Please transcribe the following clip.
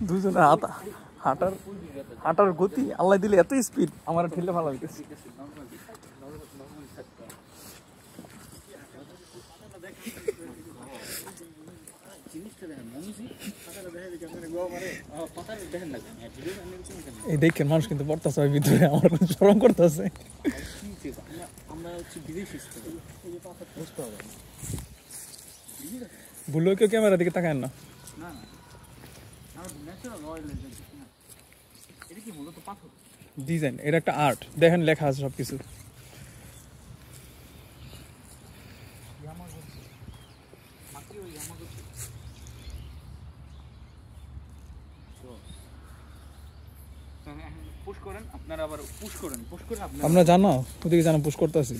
দুজনে হাঁটার গতি আল্লাহ দিলে এত স্পিড আমার ঠেলে ভালো লাগতেছে। এই দেখেন মানুষ কিন্তু পড়তেছে ভিতরে, আমার শরম করতেছে। ভুলেও কেউ ক্যামেরার দিকে তাকায় না। ডিজাইন এটা একটা আর্ট, দেখেন লেখা আছে সবকিছু। আপনারা জানো ওদিকে জানো পুশ করতেছি।